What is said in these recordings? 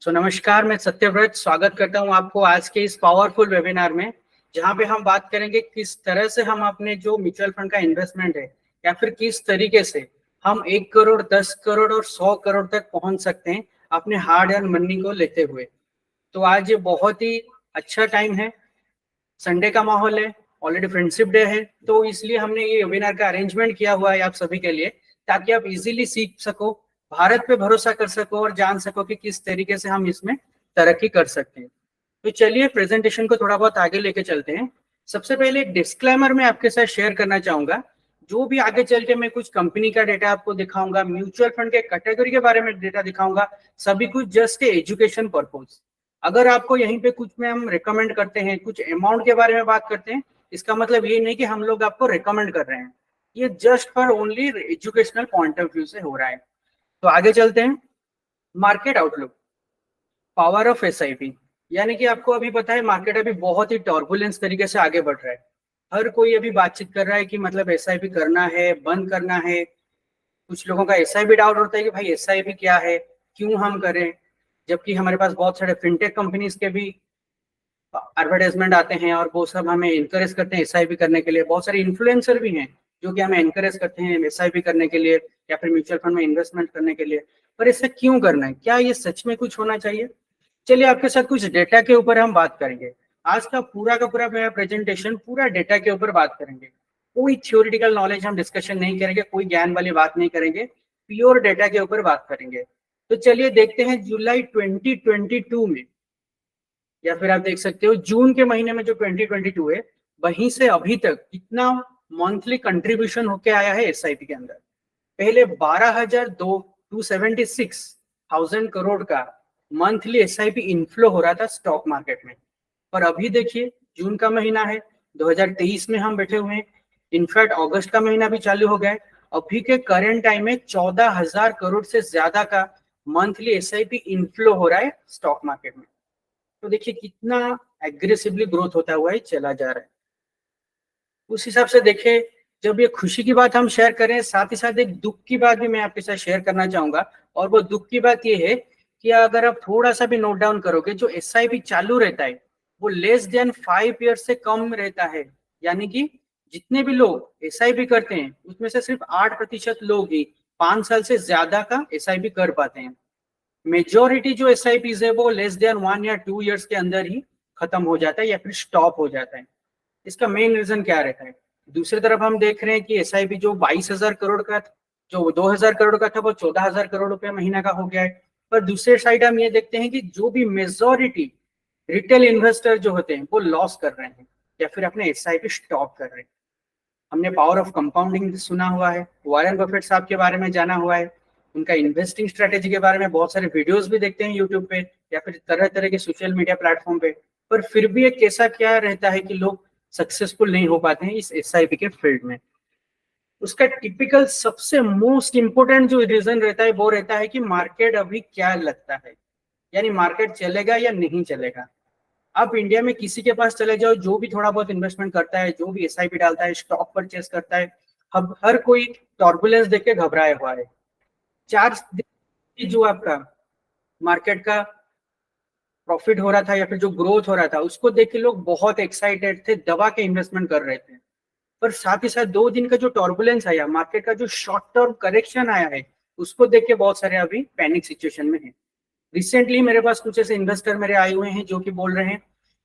नमस्कार, मैं सत्यव्रत स्वागत करता हूं आपको आज के इस पावरफुल वेबिनार में, जहां पे हम बात करेंगे किस तरह से हम अपने जो म्यूचुअल फंड का इन्वेस्टमेंट है या फिर किस तरीके से हम 1 करोड़ 10 करोड़ और 100 करोड़ तक पहुंच सकते हैं अपने हार्ड अर्न मनी को लेते हुए। तो आज ये बहुत ही अच्छा टाइम है, संडे का माहौल है, ऑलरेडी फ्रेंडशिप डे है, तो इसलिए हमने ये वेबिनार का अरेंजमेंट किया हुआ है आप सभी के लिए, ताकि आप इजीली सीख सको, भारत पे भरोसा कर सको और जान सको कि किस तरीके से हम इसमें तरक्की कर सकते हैं। तो चलिए प्रेजेंटेशन को थोड़ा बहुत आगे लेके चलते हैं। सबसे पहले एक डिस्क्लेमर मैं आपके साथ शेयर करना चाहूंगा। जो भी आगे चल के मैं कुछ कंपनी का डेटा आपको दिखाऊंगा, म्यूचुअल फंड के कैटेगरी के बारे में डेटा दिखाऊंगा, सभी कुछ जस्ट एजुकेशन पर्पज। अगर आपको यहीं पे कुछ में हम रिकमेंड करते हैं, कुछ अमाउंट के बारे में बात करते हैं, इसका मतलब ये नहीं कि हम लोग आपको रिकमेंड कर रहे हैं, ये just for only educational point of view से हो रहा है। तो आगे चलते हैं। Market outlook, power of SIP, यानी कि आपको अभी पता है मार्केट अभी बहुत ही टर्बुलेंस तरीके से आगे बढ़ रहा है। हर कोई अभी बातचीत कर रहा है कि मतलब एसआईपी करना है, बंद करना है। कुछ लोगों का एसआईपी डाउट होता है कि भाई एसआईपी क्या है, क्यों हम करें, जबकि हमारे पास बहुत सारे फिनटेक कंपनीज के भी एडवर्टाइजमेंट आते हैं और वो सब हमें इनकरेज करते हैं एसआईपी करने के लिए। बहुत सारे इन्फ्लुएंसर भी हैं जो कि हमें इनकरेज करते हैं एसआईपी करने के लिए या फिर म्यूचुअल फंड में इन्वेस्टमेंट करने के लिए। पर ऐसा क्यों करना है, क्या ये सच में कुछ होना चाहिए? चलिए आपके साथ कुछ डेटा के ऊपर हम बात करेंगे। आज का पूरा मेरा प्रेजेंटेशन पूरा डेटा के ऊपर बात करेंगे। कोई थ्योरेटिकल नॉलेज हम डिस्कशन नहीं करेंगे, कोई ज्ञान वाली बात नहीं करेंगे, प्योर डेटा के ऊपर बात करेंगे। तो चलिए देखते हैं जुलाई 2022 में, या फिर आप देख सकते हो जून के महीने में जो 2022 है, वहीं से अभी तक कितना मंथली कंट्रीब्यूशन होके आया है एसआईपी के अंदर। पहले 12,276,000 करोड़ का मंथली एसआईपी इनफ्लो हो रहा था स्टॉक मार्केट में। पर अभी देखिए जून का महीना है, 2023 में हम बैठे हुए हैं, इनफैक्ट अगस्त का महीना भी चालू हो गया है। अभी के करेंट टाइम में 14,000 करोड़ से ज्यादा का मंथली एसआईपी इनफ्लो हो रहा है स्टॉक मार्केट में। तो देखिए कितना एग्रेसिवली ग्रोथ होता हुआ ही चला जा रहा है। उस हिसाब से देखें, जब ये खुशी की बात हम शेयर करें, साथ ही साथ एक दुख की बात भी मैं आपके साथ शेयर करना चाहूंगा। और वो दुख की बात ये है कि अगर आप थोड़ा सा भी नोट डाउन करोगे, जो एसआईपी चालू रहता है वो लेस देन 5 ईयर्स से कम रहता है। यानी कि जितने भी लोग एसआईपी करते हैं उसमें से सिर्फ 8% लोग ही 5 साल से ज्यादा का एसआईपी कर पाते हैं। मेजोरिटी जो एसआईपीज है वो लेस देन 1 या 2 ईयर्स के अंदर ही खत्म हो जाता है या फिर स्टॉप हो जाता है। इसका मेन रीजन क्या रहता है? दूसरी तरफ हम देख रहे हैं कि एसआईपी जो 22,000 करोड़ का, जो 2,000 करोड़ का था, वो 14,000 करोड़ रुपए महीना का हो गया है। पर दूसरे साइड हम ये देखते हैं कि जो भी मेजोरिटी रिटेल इन्वेस्टर जो होते हैं वो लॉस कर रहे हैं या फिर अपने एसआईपी स्टॉप कर रहे हैं। हमने पावर ऑफ कंपाउंडिंग सुना हुआ है, वॉरेन बफेट साहब के बारे में जाना हुआ है, उनका इन्वेस्टिंग स्ट्रेटेजी के बारे में बहुत सारे वीडियोस भी देखते हैं यूट्यूब पे या फिर तरह तरह के सोशल मीडिया प्लेटफॉर्म पे। पर फिर भी एक कैसा क्या रहता है कि लोग सक्सेसफुल नहीं हो पाते हैं इस एसआईपी के फील्ड में। उसका टिपिकल सबसे मोस्ट इंपोर्टेंट जो रीजन रहता है वो रहता है कि मार्केट अभी क्या लगता है, यानी मार्केट चलेगा या नहीं चलेगा। आप इंडिया में किसी के पास चले जाओ, जो भी थोड़ा बहुत इन्वेस्टमेंट करता है, जो भी एसआईपी डालता है, स्टॉक परचेस करता है, अब हर कोई टर्बुलेंस देख के घबराया हुआ है। 4 दिन जो आपका मार्केट का प्रॉफिट हो रहा था या फिर जो ग्रोथ हो रहा था उसको देख के लोग बहुत एक्साइटेड थे, दबा के इन्वेस्टमेंट कर रहे थे। पर साथ ही साथ 2 दिन का जो टर्बुलेंस आया, मार्केट का जो शॉर्ट टर्म करेक्शन आया है, उसको देख के बहुत सारे अभी पैनिक सिचुएशन में है। रिसेंटली मेरे पास कुछ ऐसे इन्वेस्टर मेरे आए हुए हैं जो कि बोल रहे हैं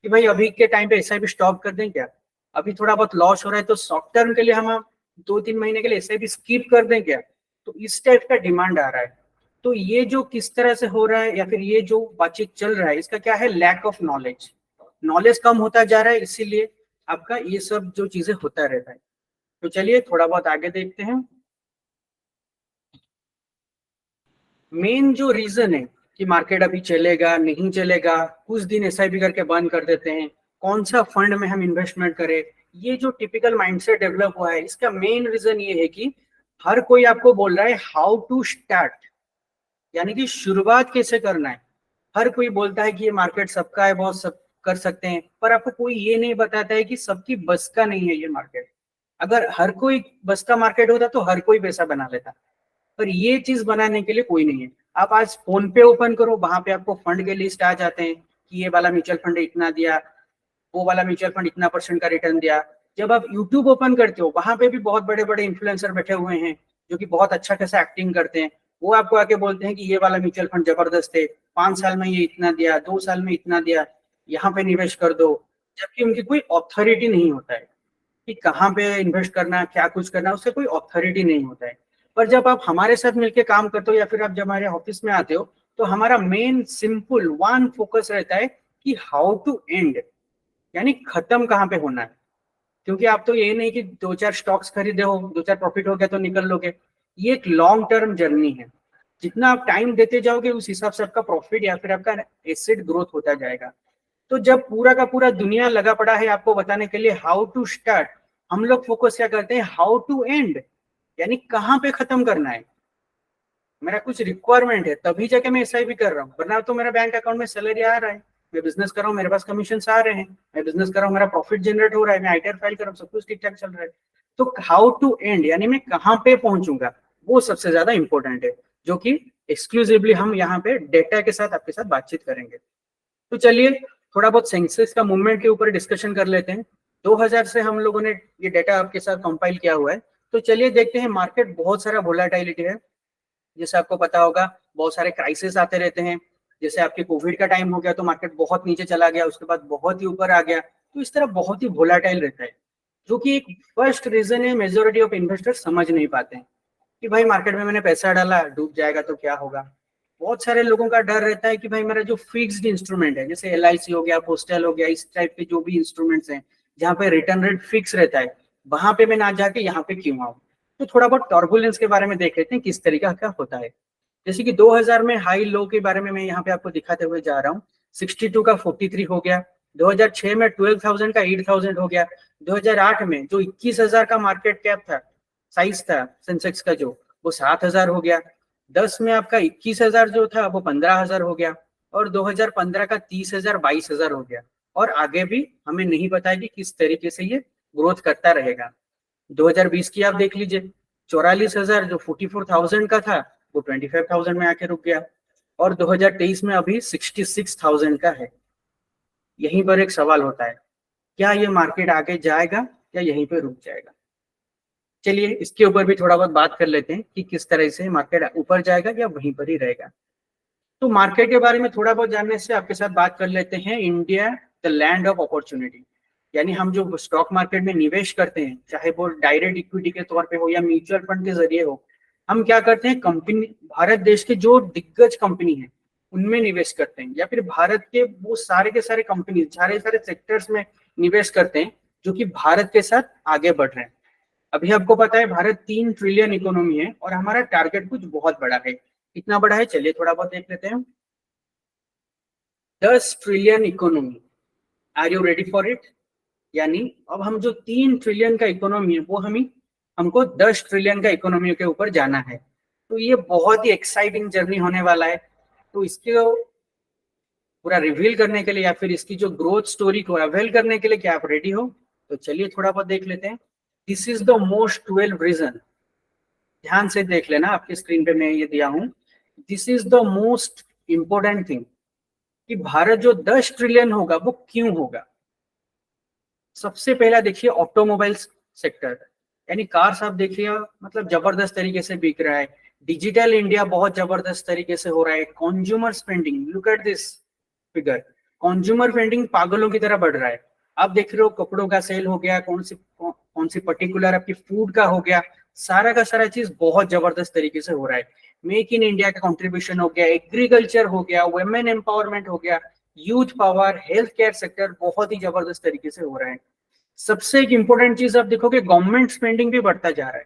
कि भाई अभी के टाइम पे एसआईपी स्टॉप कर दें क्या, अभी थोड़ा बहुत लॉस हो रहा है तो शॉर्ट टर्म के लिए हम 2-3 महीने के लिए एसआईपी स्किप कर दें क्या। तो इस टाइप का डिमांड आ रहा है। तो ये जो किस तरह से हो रहा है या फिर ये जो बातचीत चल रहा है, इसका क्या है? Lack of knowledge. नॉलेज कम होता जा रहा है, इसीलिए आपका ये सब जो चीजें होता रहता है। तो चलिए थोड़ा बहुत आगे देखते हैं। मेन जो रीजन है कि मार्केट अभी चलेगा नहीं चलेगा, कुछ दिन एसआईपी करके बंद कर देते हैं, कौन सा फंड में हम इन्वेस्टमेंट करें, ये जो टिपिकल माइंडसेट डेवलप हुआ है, इसका मेन रीजन ये है कि हर कोई आपको बोल रहा है हाउ टू स्टार्ट, यानी कि शुरुआत कैसे करना है। हर कोई बोलता है कि ये मार्केट सबका है, बहुत सब कर सकते हैं, पर आपको कोई ये नहीं बताता है कि सबकी बस का नहीं है ये मार्केट। अगर हर कोई बस का मार्केट होता तो हर कोई पैसा बना लेता, पर ये चीज बनाने के लिए कोई नहीं है। आप आज फोन पे ओपन करो, वहां पे आपको फंड के लिस्ट आ जाते हैं कि ये वाला म्यूचुअल फंड इतना दिया, वो वाला म्यूचुअल फंड इतना % का रिटर्न दिया। जब आप यूट्यूब ओपन करते हो, वहां पे भी बहुत बड़े बड़े इन्फ्लुएंसर बैठे हुए हैं जो कि बहुत अच्छा खासा एक्टिंग करते हैं। वो आपको आके बोलते हैं कि ये वाला म्यूचुअल फंड जबरदस्त है, 5 साल में ये इतना दिया, 2 साल में इतना दिया, यहाँ पे निवेश कर दो। जबकि उनकी कोई ऑथोरिटी नहीं होता है कि कहाँ पे इन्वेस्ट करना, क्या कुछ करना, उससे कोई ऑथोरिटी नहीं होता है। पर जब आप हमारे साथ मिलकर काम करते हो या फिर आप जब हमारे ऑफिस में आते हो, तो हमारा मेन सिंपल वन फोकस रहता है कि हाउ टू एंड, यानी खत्म कहाँ पे होना है। क्योंकि आप तो ये नहीं कि 2-4 स्टॉक्स खरीदे हो, 2-4 प्रॉफिट हो गया तो निकल लोगे। ये एक लॉन्ग टर्म जर्नी है। जितना आप टाइम देते जाओगे उस हिसाब से आपका प्रॉफिट या फिर आपका एसेट ग्रोथ होता जाएगा। तो जब पूरा का पूरा दुनिया लगा पड़ा है आपको बताने के लिए हाउ टू स्टार्ट, हम लोग फोकस क्या करते हैं, हाउ टू एंड, यानी कहाँ पे खत्म करना है। मेरा कुछ रिक्वायरमेंट है तभी जाके मैं एसआईपी कर रहा हूँ, वरना तो मेरा बैंक अकाउंट में सैलरी आ रहा है, मैं बिजनेस कर रहा हूँ, मेरे पास कमीशन आ रहे हैं, मैं बिजनेस कर रहा हूँ, मेरा प्रॉफिट जनरेट हो रहा है, मैं आईटीआर फाइल कर रहा हूँ, सब कुछ ठीक ठाक चल रहा है। तो हाउ टू एंड, यानी मैं कहाँ पे पहुंचूंगा, वो सबसे ज्यादा इंपॉर्टेंट है, जो कि एक्सक्लूसिवली हम यहाँ पे डेटा के साथ आपके साथ बातचीत करेंगे। तो चलिए थोड़ा बहुत सेंसेक्स का मूवमेंट के ऊपर डिस्कशन कर लेते हैं। 2000 से हम लोगों ने ये डेटा आपके साथ कंपाइल किया हुआ है। तो चलिए देखते हैं, मार्केट बहुत सारा वोलाटिलिटी है। जैसे आपको पता होगा बहुत सारे क्राइसिस आते रहते हैं, जैसे आपके कोविड का टाइम हो गया तो मार्केट बहुत नीचे चला गया, उसके बाद बहुत ही ऊपर आ गया। तो इस तरह बहुत ही वोलाटाइल रहता है, जो कि एक फर्स्ट रीजन है मेजोरिटी ऑफ इन्वेस्टर समझ नहीं पाते हैं कि भाई मार्केट में मैंने पैसा डाला, डूब जाएगा तो क्या होगा। बहुत सारे लोगों का डर रहता है कि भाई मेरा जो फिक्स्ड इंस्ट्रूमेंट है, जैसे LIC हो गया, पोस्टल हो गया, इस टाइप के जो भी इंस्ट्रूमेंट्स हैं जहाँ पे रिटर्न रेट फिक्स रहता है, वहां पे मैं ना जाके यहाँ पे क्यों आऊँ। तो थोड़ा बहुत टर्बुलेंस के बारे में देख लेते हैं किस तरीका का होता है। जैसे कि 2000 में हाई लो के बारे में मैं यहाँ पे आपको दिखाते हुए जा रहा हूँ। 62 का 43 हो गया, 2006 में 12,000 का 8,000 हो गया, 2008 में जो 21,000 का मार्केट कैप था, साइज था सेंसेक्स का जो, वो 7,000 हो गया। 10 में आपका 21,000 जो था वो 15,000 हो गया, और 2015 का 30,000 22,000 हो गया। और आगे भी हमें नहीं पता है कि किस तरीके से ये ग्रोथ करता रहेगा। 2020 की आप देख लीजिए, 44,000 जो 44,000 का था वो 25,000 में आके रुक गया, और 2023 में अभी 66,000 का है। यहीं पर एक सवाल होता है, क्या ये मार्केट आगे जाएगा या यहीं पर रुक जाएगा। चलिए इसके ऊपर भी थोड़ा बहुत बात कर लेते हैं कि किस तरह से मार्केट ऊपर जाएगा या वहीं पर ही रहेगा। तो मार्केट के बारे में थोड़ा बहुत जानने से आपके साथ बात कर लेते हैं। India the land of opportunity, यानी हम जो स्टॉक मार्केट में निवेश करते हैं, चाहे वो डायरेक्ट इक्विटी के तौर पे हो या म्यूचुअल फंड के जरिए हो, हम क्या करते हैं, कंपनी, भारत देश के जो दिग्गज कंपनी है उनमें निवेश करते हैं, या फिर भारत के वो सारे के सारे कंपनी, सारे सारे सेक्टर्स में निवेश करते हैं जो कि भारत के साथ आगे बढ़ रहे हैं। अभी आपको पता है भारत 3 ट्रिलियन इकोनॉमी है, और हमारा टारगेट कुछ बहुत बड़ा है। कितना बड़ा है चलिए थोड़ा बहुत देख लेते हैं। 10 trillion economy, are you ready for it. यानी अब हम जो 3 ट्रिलियन का इकोनॉमी है वो हमको 10 ट्रिलियन का इकोनॉमी के ऊपर जाना है। तो ये बहुत ही एक्साइटिंग जर्नी होने वाला है। तो इसके पूरा रिवील करने के लिए या फिर इसकी जो ग्रोथ स्टोरी को अवेल करने के लिए क्या आप रेडी हो, तो चलिए थोड़ा बहुत देख लेते हैं। This is the most 12 reason, ध्यान से देख लेना, आपकी स्क्रीन पे मैं ये दिया हूं। This is the most important thing कि भारत जो 10 ट्रिलियन होगा वो क्यों होगा। सबसे पहला देखिए ऑटोमोबाइल्स सेक्टर, यानी कार्स आप देखिए मतलब जबरदस्त तरीके से बिक रहा है। डिजिटल इंडिया बहुत जबरदस्त तरीके से हो रहा है। Consumer spending, look at this figure, consumer spending पागलों की तरह बढ़ रहा है। आप देख रहे हो कपड़ों का सेल हो गया, कौन सी पर्टिकुलर आपकी फूड का हो गया, सारा का सारा चीज बहुत जबरदस्त तरीके से हो रहा है। मेक इन इंडिया का कंट्रीब्यूशन हो गया, एग्रीकल्चर हो गया, वुमेन एम्पावरमेंट हो गया, youth power, health care sector बहुत ही जबरदस्त तरीके से हो रहा है। सबसे एक इंपॉर्टेंट चीज आप देखोगे, गवर्नमेंट स्पेंडिंग भी बढ़ता जा रहा है।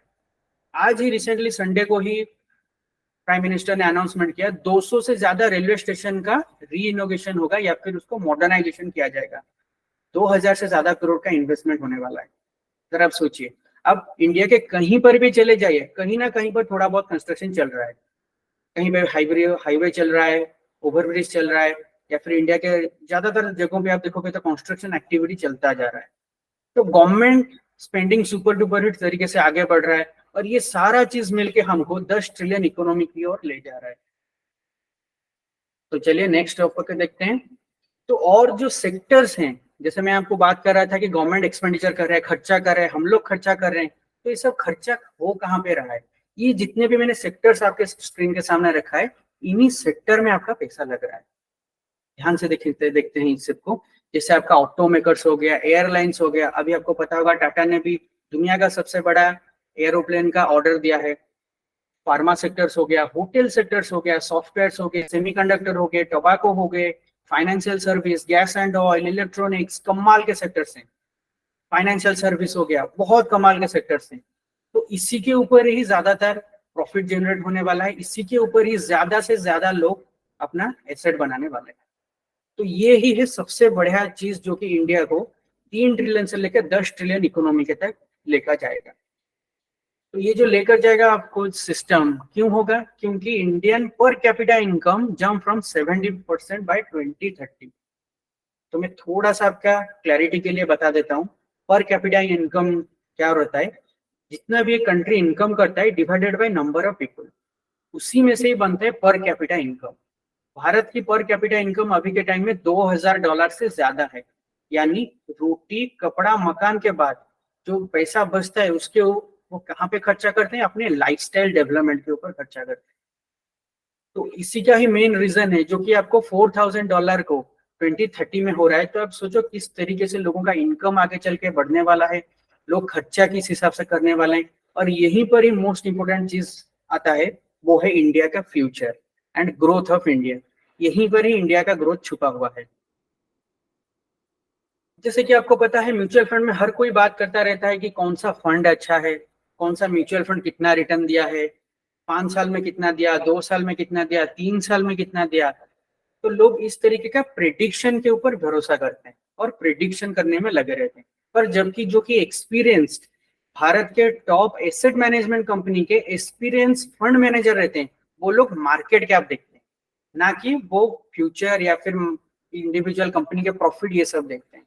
आज ही रिसेंटली संडे को ही प्राइम मिनिस्टर ने अनाउंसमेंट किया 200 से ज्यादा रेलवे स्टेशन का री इनोवेशन होगा या फिर उसको मॉडर्नाइजेशन किया जाएगा। 2000 से ज्यादा करोड़ का इन्वेस्टमेंट होने वाला है। जरा आप सोचिए, अब इंडिया के कहीं पर भी चले जाइए, कहीं ना कहीं पर थोड़ा बहुत कंस्ट्रक्शन चल रहा है। कहीं पे हाईवे चल रहा है, ओवरब्रिज चल रहा है, या फिर इंडिया के ज्यादातर जगहों पे आप देखोगे तो कंस्ट्रक्शन एक्टिविटी चलता जा रहा है। तो government spending super duper hit तरीके से आगे बढ़ रहा है, और ये सारा चीज मिलके हमको 10 ट्रिलियन इकोनॉमी की ओर ले जा रहा है। तो चलिए नेक्स्ट टॉपिक देखते हैं। तो और जो सेक्टर्स हैं, जैसे मैं आपको बात कर रहा था कि गवर्नमेंट एक्सपेंडिचर कर रहा है, खर्चा कर रहा है, हम लोग खर्चा कर रहे हैं, तो ये सब खर्चा हो कहाँ पे रहा है? ये जितने भी मैंने सेक्टर्स आपके स्क्रीन के सामने रखा है, इन्हीं सेक्टर में आपका पैसा लग रहा है। ध्यान से देखते हैं इस सबको। जैसे आपका ऑटोमेकर्स हो गया, एयरलाइंस हो गया, अभी आपको पता होगा टाटा ने भी दुनिया का सबसे बड़ा एरोप्लेन का ऑर्डर दिया है। फार्मा सेक्टर्स हो गया, होटल सेक्टर्स हो गया, सॉफ्टवेयर हो गए, सेमीकंडक्टर हो गए, टोबैको हो गए, financial service, gas and oil, electronics, कमाल के सेक्टर्स हैं। फाइनेंशियल सर्विस हो गया, बहुत कमाल के सेक्टर्स हैं। तो इसी के ऊपर ही ज्यादातर प्रॉफिट जनरेट होने वाला है, इसी के ऊपर ही ज्यादा से ज्यादा लोग अपना एसेट बनाने वाले हैं। तो ये ही है सबसे बढ़िया चीज जो कि इंडिया को 3 ट्रिलियन से लेकर 10 ट्रिलियन इकोनॉमी के तक लेकर जाएगा। तो ये जो लेकर जाएगा आपको सिस्टम क्यों होगा? क्योंकि Indian per capita income jump from 70% by 2030। तो मैं थोड़ा सा आपका क्लैरिटी के लिए बता देता हूँ, पर कैपिटा इनकम क्या होता है। जितना भी एक कंट्री इनकम करता है divided by number of people, उसी में से ही बनता है पर कैपिटा इनकम। भारत की पर कैपिटा इनकम अभी के टाइम में $2000 से ज्यादा है। यानी रोटी कपड़ा मकान के बाद जो पैसा बचता है उसके वो कहाँ पे खर्चा करते हैं? अपने लाइफस्टाइल डेवलपमेंट के ऊपर खर्चा करते हैं। तो इसी का ही मेन रीजन है जो कि आपको $4000 को 2030 में हो रहा है। तो आप सोचो किस तरीके से लोगों का इनकम आगे चल के बढ़ने वाला है, लोग खर्चा किस हिसाब से करने वाले हैं। और यहीं पर ही मोस्ट इंपोर्टेंट चीज आता है, वो है इंडिया का future and growth of India. यहीं पर ही इंडिया का ग्रोथ छुपा हुआ है। जैसे कि आपको पता है म्यूचुअल फंड में हर कोई बात करता रहता है कि कौन सा फंड अच्छा है, कौन सा म्यूचुअल फंड कितना रिटर्न दिया है, 5 साल में कितना दिया, 2 साल में कितना दिया, 3 साल में कितना दिया। तो लोग इस तरीके का प्रेडिक्शन के ऊपर भरोसा करते हैं और प्रेडिक्शन करने में लगे रहते हैं। पर जबकि जो कि एक्सपीरियंस्ड भारत के टॉप एसेट मैनेजमेंट कंपनी के एक्सपीरियंस फंड मैनेजर रहते हैं, वो लोग मार्केट कैप देखते हैं, ना कि वो फ्यूचर या फिर इंडिविजुअल कंपनी के प्रॉफिट ये सब देखते हैं।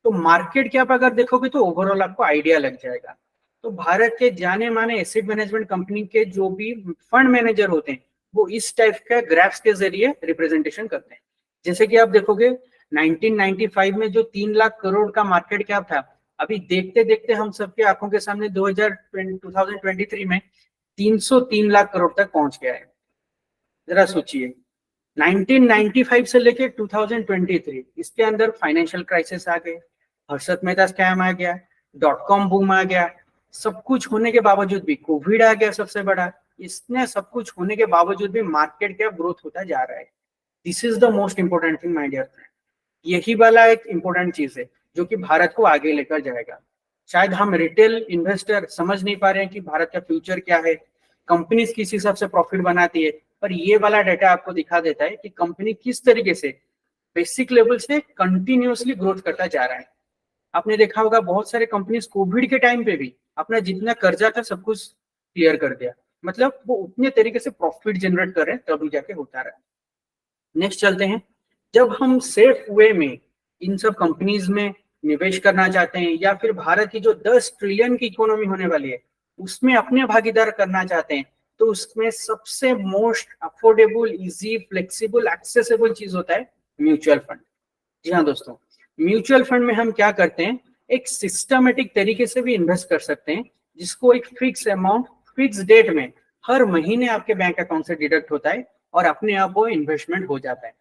तो मार्केट कैप अगर देखोगे तो ओवरऑल आपको आइडिया लग जाएगा। तो भारत के जाने माने एसेट मैनेजमेंट कंपनी के जो भी फंड मैनेजर होते हैं वो इस टाइप का ग्राफ्स के जरिए रिप्रेजेंटेशन करते हैं। जैसे कि आप देखोगे 1995 में जो 3 लाख करोड़ का मार्केट कैप था, अभी देखते देखते हम सबके आंखों के सामने 2023 में 303 लाख करोड़ तक पहुंच गया है। जरा सोचिए, 1995 से लेके 2023 इसके अंदर फाइनेंशियल क्राइसिस आ गए, हर्षद मेहता स्कैम आ गया, .com बूम आ गया, सब कुछ होने के बावजूद भी कोविड आ गया सबसे बड़ा। इसने सब कुछ होने के बावजूद भी मार्केट कैप ग्रोथ होता जा रहा है। This is the most important thing my dear friend. यही वाला एक इंपॉर्टेंट चीज है जो कि भारत को आगे लेकर जाएगा। शायद हम रिटेल इन्वेस्टर समझ नहीं पा रहे हैं कि भारत का फ्यूचर क्या है, कंपनीज किस हिसाब से प्रॉफिट बनाती है, पर ये वाला डाटा आपको दिखा देता है कि कंपनी किस तरीके से बेसिक लेवल से कंटिन्यूअसली ग्रोथ करता जा रहा है। आपने देखा होगा बहुत सारे कंपनीज कोविड के टाइम पे भी अपना जितना कर्जा था सब कुछ क्लियर कर दिया, मतलब वो उतने तरीके से प्रॉफिट जनरेट कर रहे हैं, तभी जाके होता रहा। नेक्स्ट चलते हैं। जब हम सेफ वे में इन सब कंपनीज में निवेश करना चाहते हैं या फिर भारत की जो 10 ट्रिलियन की इकोनॉमी होने वाली है उसमें अपने भागीदार करना चाहते हैं, तो उसमें सबसे most affordable, easy, flexible, accessible चीज होता है म्यूचुअल फंड। जी हाँ दोस्तों, म्यूचुअल फंड में हम क्या करते हैं, एक सिस्टमेटिक तरीके से भी इन्वेस्ट कर सकते हैं, जिसको एक फिक्स अमाउंट फिक्स डेट में हर महीने आपके बैंक अकाउंट से डिडक्ट होता है और अपने आप वो इन्वेस्टमेंट हो जाता है।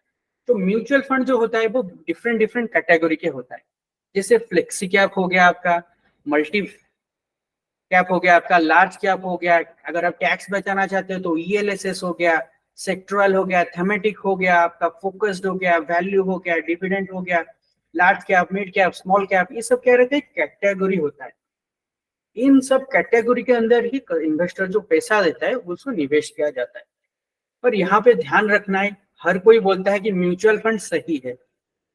तो म्यूचुअल फंड जो होता है वो डिफरेंट डिफरेंट कैटेगरी के होता है। जैसे फ्लेक्सी कैप हो गया आपका, मल्टी कैप हो गया आपका, लार्ज कैप हो गया, अगर आप टैक्स बचाना चाहते हो तो ईएलएसएस हो गया, सेक्टरल हो गया, थेमेटिक हो गया आपका, फोकस्ड हो गया, वैल्यू हो गया, डिविडेंड हो गया, large cap, mid cap, small cap, ये सब क्या रहते हैं, कैटेगरी होता है। इन सब कैटेगरी के अंदर ही इन्वेस्टर जो पैसा देता है उसको निवेश किया जाता है। पर यहाँ पे ध्यान रखना है, हर कोई बोलता है कि म्यूचुअल फंड सही है,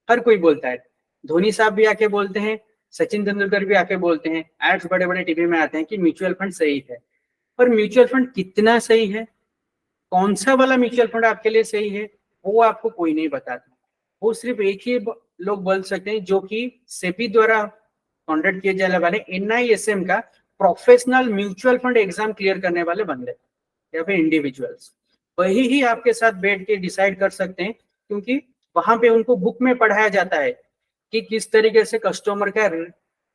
हर कोई बोलता है। धोनी साहब भी आके बोलते हैं, सचिन तेंदुलकर भी आके बोलते हैं, एड्स बड़े बड़े टीवी में आते हैं कि म्यूचुअल फंड सही है। पर म्यूचुअल फंड कितना सही है, कौन सा वाला म्यूचुअल फंड आपके लिए सही है, वो आपको कोई नहीं बताता। वो सिर्फ एक ही लोग बोल सकते हैं जो कि सेबी द्वारा कंडक्ट किए जाने वाले NISM का professional mutual fund exam clear करने वाले बंदे या फिर इंडिविजुअल्स। वही ही आपके साथ बैठ के डिसाइड कर सकते हैं, क्योंकि वहां पे उनको बुक में पढ़ाया जाता है कि किस तरीके से कस्टमर का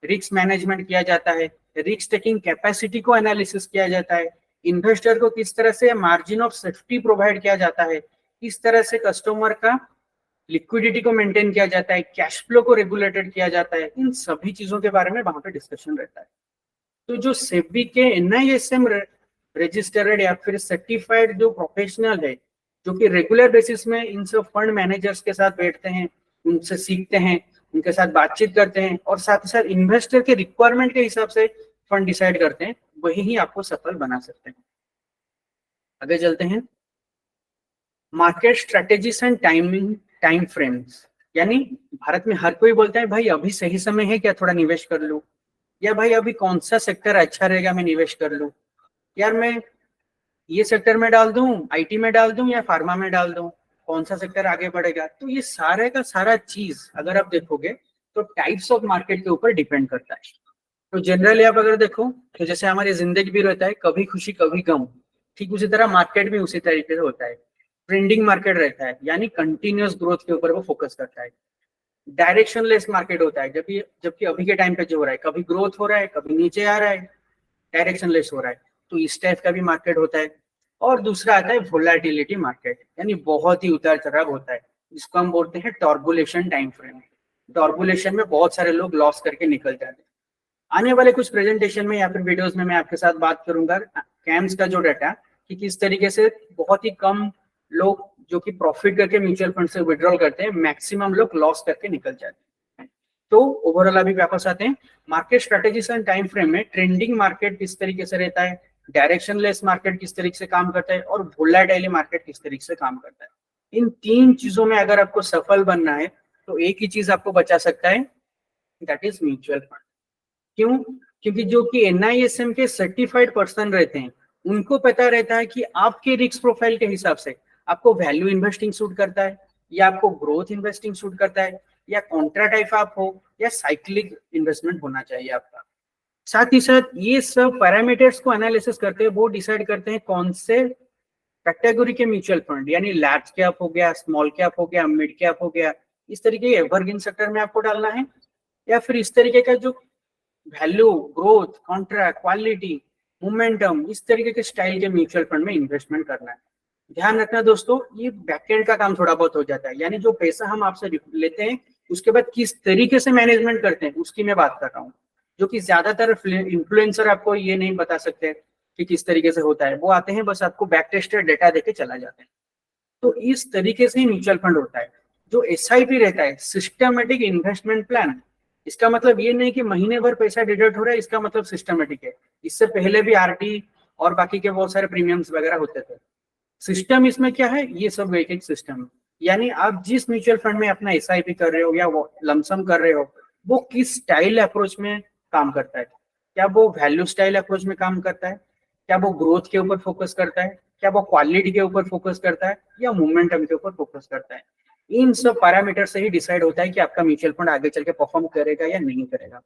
रिस्क मैनेजमेंट किया जाता है, रिस्क टेकिंग कैपेसिटी को एनालिसिस किया जाता है, इन्वेस्टर को किस तरह से मार्जिन ऑफ सेफ्टी प्रोवाइड किया जाता है, किस तरह से कस्टमर का लिक्विडिटी को मेंटेन किया जाता है, कैश फ्लो को रेगुलेटेड किया जाता है, इन सभी चीजों के बारे में वहां पे डिस्कशन रहता है। तो जो सेबी के NISM रजिस्टर्ड या फिर सर्टिफाइड जो प्रोफेशनल है, जो कि रेगुलर बेसिस में इन सब फंड मैनेजर्स के साथ बैठते हैं, उनसे सीखते हैं, उनके साथ बातचीत करते हैं और साथ ही साथ इन्वेस्टर के रिक्वायरमेंट के हिसाब से फंड डिसाइड करते हैं, वही ही आपको सफल बना सकते हैं। आगे चलते हैं। Market strategies and time frames, यानी भारत में हर कोई बोलता है भाई अभी सही समय है क्या थोड़ा निवेश कर लूं, या भाई अभी कौन सा सेक्टर अच्छा रहेगा मैं निवेश कर लूं, यार मैं ये सेक्टर में डाल दूं, IT में डाल दूं या फार्मा में डाल दूं, कौन सा सेक्टर आगे बढ़ेगा। तो ये सारे का सारा चीज अगर आप देखोगे तो टाइप्स ऑफ मार्केट के ऊपर डिपेंड करता है। तो जनरली आप अगर देखो तो जैसे हमारी जिंदगी भी रहता है कभी खुशी कभी गम, ठीक उसी तरह मार्केट भी उसी तरीके से होता है। ट्रेंडिंग मार्केट रहता है, यानी कंटिन्यूअस ग्रोथ के ऊपर वो फोकस करता है। डायरेक्शनलेस मार्केट होता है, जबकि अभी के टाइम पे जो हो रहा है कभी ग्रोथ हो रहा है कभी नीचे आ रहा है, डायरेक्शनलेस हो रहा है, तो इस टाइप का भी मार्केट होता है। और दूसरा आता है वोलेटिलिटी मार्केट, यानी बहुत ही उतार चढ़ाव होता है, जिसको हम बोलते हैं टर्बुलेशन टाइम फ्रेम। टर्बुलेशन में बहुत सारे लोग लॉस करके निकल जाते हैं। आने वाले कुछ प्रेजेंटेशन में या फिर वीडियोस में मैं आपके साथ बात करूंगा कैम्स का जो डाटा, कि किस तरीके से बहुत ही कम लोग जो कि प्रॉफिट करके म्यूचुअल फंड से विड्रॉल करते हैं, मैक्सिमम लोग लॉस करके निकल जाते हैं। तो ओवरऑल अभी वापस आते हैं market strategies and time frame में। ट्रेंडिंग मार्केट किस तरीके से रहता है, डायरेक्शनलेस मार्केट किस तरीके से काम करता है, और वोलेटाइल मार्केट किस तरीके से काम करता है। इन तीन चीजों में अगर आपको सफल बनना है तो एक ही चीज आपको बचा सकता है, दैट इज म्यूचुअल फंड। क्यों? क्योंकि जो कि NISM के सर्टिफाइड पर्सन रहते हैं उनको पता रहता है कि आपके रिस्क प्रोफाइल के हिसाब से आपको वैल्यू इन्वेस्टिंग सूट करता है, या आपको ग्रोथ इन्वेस्टिंग सूट करता है, या कॉन्ट्रा टाइप आप हो, या साइक्लिक इन्वेस्टमेंट होना चाहिए आपका। साथ ही साथ ये सब पैरामीटर्स को एनालिसिस करते हैं, वो डिसाइड करते हैं कौन से कैटेगरी के म्यूचुअल फंड, यानी लार्ज कैप हो गया, स्मॉल कैप हो गया, मिड कैप हो गया, इस तरीके के एवरग्रीन सेक्टर में आपको डालना है, या फिर इस तरीके का जो value, growth, contract, quality, momentum, इस तरीके के स्टाइल के म्यूचुअल फंड में इन्वेस्टमेंट करना है। ध्यान रखना दोस्तों, ये बैकएंड का काम थोड़ा बहुत हो जाता है, यानी जो पैसा हम आपसे लेते हैं उसके बाद किस तरीके से मैनेजमेंट करते हैं उसकी मैं बात कर रहा हूँ, जो कि ज्यादातर इन्फ्लुएंसर आपको ये नहीं बता सकते कि किस तरीके से होता है। वो आते हैं बस आपको बैक टेस्टेड डेटा देके चला जाते हैं। तो इस तरीके से ही म्यूचुअल फंड होता है। जो SIP रहता है, सिस्टमेटिक इन्वेस्टमेंट प्लान, इसका मतलब ये नहीं कि महीने भर पैसा डिडक्ट हो रहा है, इसका मतलब सिस्टमेटिक है। इससे पहले भी RD और बाकी के बहुत सारे प्रीमियम्स वगैरह होते थे। सिस्टम इसमें क्या है, ये सब एक एक सिस्टम, यानी आप जिस म्यूचुअल फंड में अपना SIP कर रहे हो या वो लमसम कर रहे हो, वो किस स्टाइल अप्रोच में काम करता है। क्या वो वैल्यू स्टाइल अप्रोच में काम करता है, क्या वो ग्रोथ के ऊपर फोकस करता है, क्या वो क्वालिटी के ऊपर फोकस करता है, या मोमेंटम के ऊपर फोकस करता है। इन सब पैरामीटर से ही डिसाइड होता है कि आपका म्यूचुअल फंड आगे चल के परफॉर्म करेगा या नहीं करेगा।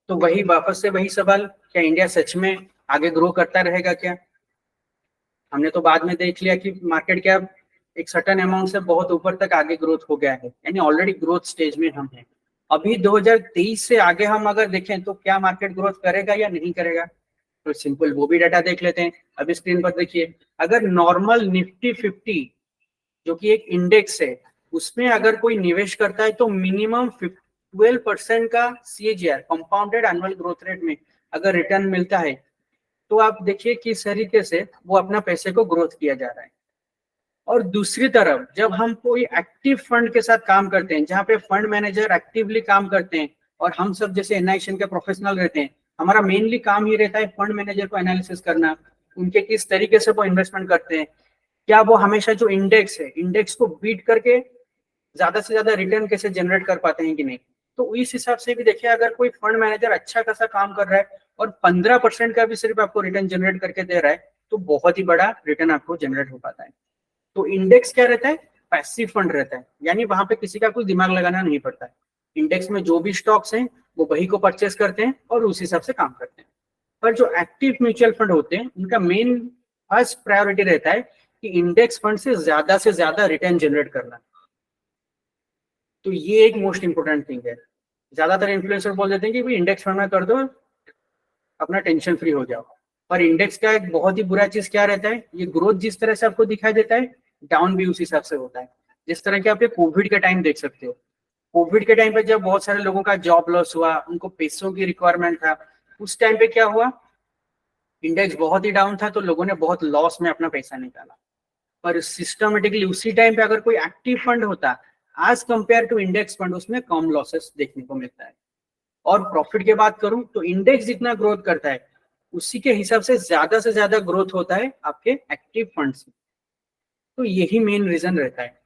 तो वही वापस से वही सवाल, क्या इंडिया सच में आगे ग्रो करता रहेगा क्या? हमने तो बाद में देख लिया कि मार्केट क्या एक सर्टेन अमाउंट से बहुत ऊपर तक आगे ग्रोथ हो गया है, यानी ऑलरेडी ग्रोथ स्टेज में हम हैं। अभी 2023 से आगे हम अगर देखें तो क्या मार्केट ग्रोथ करेगा या नहीं करेगा, तो सिंपल वो भी डाटा देख लेते हैं। अभी स्क्रीन पर देखिए, अगर नॉर्मल निफ्टी 50 जो कि एक इंडेक्स है, उसमें अगर कोई निवेश करता है तो मिनिमम 12% का CAGR, compounded annual growth rate में अगर रिटर्न मिलता है, तो आप देखिए किस तरीके से वो अपना पैसे को ग्रोथ किया जा रहा है। और दूसरी तरफ जब हम कोई एक्टिव फंड के साथ काम करते हैं, जहाँ पे फंड मैनेजर एक्टिवली काम करते हैं और हम सब जैसे NISM के प्रोफेशनल रहते हैं, हमारा मेनली काम ही रहता है फंड मैनेजर को एनालिसिस करना, उनके किस तरीके से वो इन्वेस्टमेंट करते हैं, क्या वो हमेशा जो इंडेक्स है, इंडेक्स को बीट करके ज्यादा से ज्यादा रिटर्न कैसे जनरेट कर पाते हैं कि नहीं। तो इस हिसाब से भी देखिए, अगर कोई फंड मैनेजर अच्छा खासा काम कर रहा है और 15% का भी सिर्फ आपको रिटर्न जनरेट करके दे रहा है, तो बहुत ही बड़ा रिटर्न आपको जनरेट हो पाता है। तो इंडेक्स क्या रहता है, पैसिव फंड रहता है, यानी वहां पे किसी का कोई दिमाग लगाना नहीं पड़ता है। इंडेक्स में जो भी स्टॉक्स हैं वो वही को परचेस करते हैं और उस हिसाब से काम करते हैं। पर जो एक्टिव म्यूचुअल फंड होते हैं, उनका मेन फर्स्ट प्रायोरिटी रहता है कि इंडेक्स फंड से ज्यादा रिटर्न जनरेट करना। तो ये एक मोस्ट इंपोर्टेंट थिंग है। ज्यादातर इन्फ्लुएंसर बोल देते हैं कि भाई इंडेक्स फंड में कर दो, अपना टेंशन फ्री हो जाओ। पर इंडेक्स का एक बहुत ही बुरा चीज क्या रहता है, ये ग्रोथ जिस तरह से आपको दिखाई देता है, डाउन भी उसी हिसाब से होता है। जिस तरह के आप कोविड के टाइम देख सकते हो, कोविड के टाइम पे जब बहुत सारे लोगों का जॉब लॉस हुआ, उनको पैसों की रिक्वायरमेंट था, उस टाइम पे क्या हुआ, इंडेक्स बहुत ही डाउन था तो लोगों ने बहुत लॉस में अपना पैसा निकाला। पर सिस्टमेटिकली उसी टाइम पे अगर कोई एक्टिव फंड होता, आज कंपेयर टू इंडेक्स फंड, उसमें कम लॉसेस देखने को मिलता है। और प्रॉफिट की बात करूं तो इंडेक्स जितना ग्रोथ करता है, उसी के हिसाब से ज्यादा ग्रोथ होता है आपके एक्टिव फंड्स में। तो यही मेन रीजन रहता है।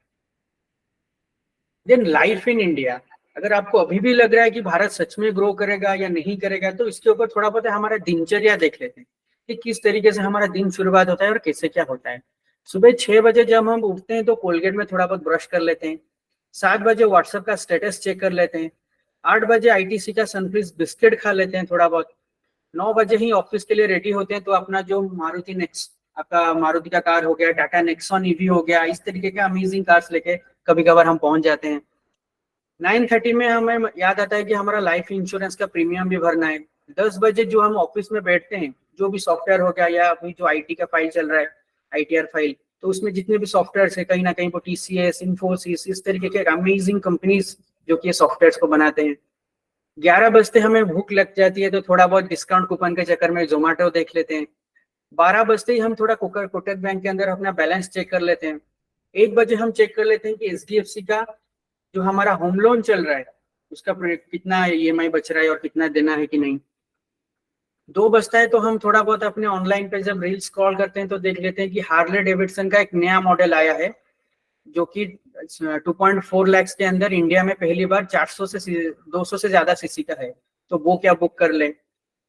देन लाइफ इन इंडिया, अगर आपको अभी भी लग रहा है कि भारत सच में ग्रो करेगा या नहीं करेगा, तो इसके ऊपर थोड़ा बहुत हमारा दिनचर्या देख लेते हैं कि किस तरीके से हमारा दिन शुरुआत होता है और कैसे क्या होता है। सुबह 6 बजे जब हम उठते हैं तो कोलगेट में थोड़ा बहुत ब्रश कर लेते हैं। 7 बजे व्हाट्सएप का स्टेटस चेक कर लेते हैं। 8 बजे आईटीसी का सनफ्रीज बिस्किट खा लेते हैं थोड़ा बहुत। 9 बजे ही ऑफिस के लिए रेडी होते हैं, तो अपना जो मारुति नेक्स्ट, आपका मारुति का कार हो गया, टाटा नेक्सॉन ईवी हो गया, इस तरीके के अमेजिंग कार्स लेके कभी कभार हम पहुंच जाते हैं। 9:30 में हमें याद आता है कि हमारा लाइफ इंश्योरेंस का प्रीमियम भी भरना है। 10 बजे जो हम ऑफिस में बैठते हैं, जो भी सॉफ्टवेयर हो गया या अभी जो आईटी का फाइल चल रहा है, आईटीआर फाइल, तो उसमें जितने भी सॉफ्टवेयर है कहीं ना कहीं वो टीसीएस, इन्फोसिस, इस तरीके के अमेजिंग कंपनीज जो कि सॉफ्टवेयर को बनाते हैं। 11 बजते हमें भूख लग जाती है तो थोड़ा बहुत डिस्काउंट कूपन के चक्कर में जोमेटो देख लेते हैं। 12 बजते ही हम थोड़ा कोटक बैंक के अंदर अपना बैलेंस चेक कर लेते हैं। 1 बजे हम चेक कर लेते हैं कि एचडीएफसी का जो हमारा होम लोन चल रहा है, उसका कितना ईएमआई बच रहा है और कितना देना है कि नहीं। 2 बजता है तो हम थोड़ा बहुत अपने ऑनलाइन पे जब रील स्क्रॉल करते हैं तो देख लेते हैं कि हार्ले डेविडसन का एक नया मॉडल आया है, जो कि 2.4 लाख के अंदर इंडिया में पहली बार 400 से 200 से ज्यादा सीसी का है, तो वो क्या बुक कर ले।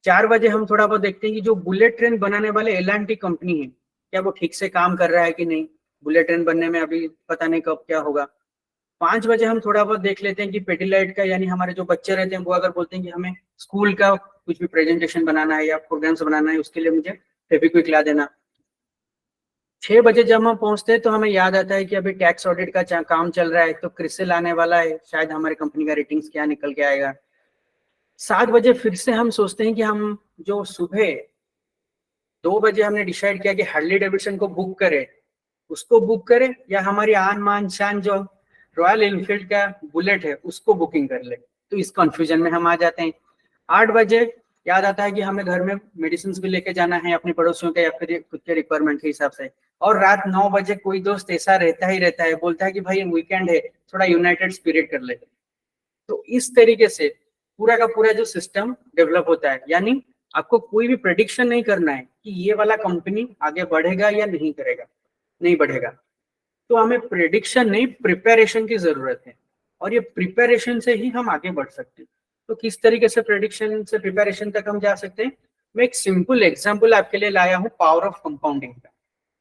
4 बजे हम थोड़ा बहुत देखते हैं कि जो बुलेट ट्रेन बनाने वाले एल&टी कंपनी है, क्या वो ठीक से काम कर रहा है कि नहीं। बुलेट ट्रेन बनने में अभी पता नहीं कब क्या होगा। 5 बजे हम थोड़ा बहुत देख लेते हैं कि पेडिलाइट का, यानी हमारे जो बच्चे रहते हैं वो अगर बोलते हैं कि हमें स्कूल का कुछ भी प्रेजेंटेशन बनाना है या प्रोग्राम्स बनाना है, उसके लिए मुझे फेविक्विक ला देना। 6 बजे जब हम पहुंचते हैं तो हमें याद आता है कि अभी टैक्स ऑडिट का काम चल रहा है, तो क्रिसिल आने वाला है, शायद हमारी कंपनी का रेटिंग्स क्या निकल के आएगा। 7 बजे फिर से हम सोचते हैं कि हम जो सुबह 2 बजे हमने डिसाइड किया कि हार्ली डेविडसन को बुक करें, उसको बुक करें या हमारी आन मान शान जो रॉयल एनफील्ड का बुलेट है उसको बुकिंग कर ले। तो इस कंफ्यूजन में हम आ जाते हैं। 8 बजे याद आता है कि हमें घर में मेडिसिन भी लेके जाना है अपने पड़ोसियों के या फिर खुद के रिक्वायरमेंट के हिसाब से। और रात 9 बजे कोई दोस्त ऐसा रहता है, बोलता है कि भाई वीकेंड है, थोड़ा यूनाइटेड स्पिरिट कर ले। तो इस तरीके से पूरा का पूरा जो सिस्टम डेवलप होता है, यानी आपको कोई भी प्रेडिक्शन नहीं करना है कि ये वाला कंपनी आगे बढ़ेगा या नहीं करेगा, नहीं बढ़ेगा। तो हमें प्रेडिक्शन नहीं, प्रिपरेशन की जरूरत है, और ये प्रिपरेशन से ही हम आगे बढ़ सकते हैं। तो किस तरीके से प्रेडिक्शन से प्रिपरेशन तक हम जा सकते हैं, मैं एक सिंपल एग्जांपल आपके लिए लाया हूँ पावर ऑफ कंपाउंडिंग का।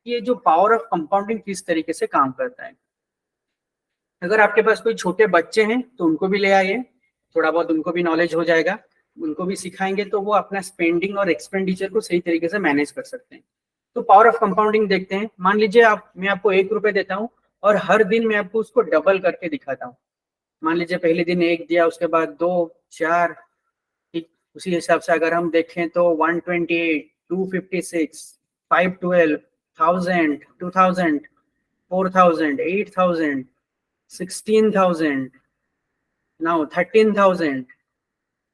ये जो पावर ऑफ कंपाउंडिंग किस तरीके से काम करता है। अगर आपके पास कोई छोटे बच्चे हैं तो उनको भी ले आइए, थोड़ा बहुत उनको भी नॉलेज हो जाएगा, उनको भी सिखाएंगे तो वो अपना स्पेंडिंग और एक्सपेंडिचर को सही तरीके से मैनेज कर सकते हैं। तो पावर ऑफ कंपाउंडिंग देखते हैं। मान लीजिए मैं आपको 1 रुपए देता हूँ और हर दिन मैं आपको उसको डबल करके दिखाता हूँ। मान लीजिए पहले दिन 1 दिया, उसके बाद 2, 4, ठीक उसी हिसाब से अगर हम देखें तो 128, 256, 512, 1000, 2000, 4000, 8000, 16,000, now 13,000,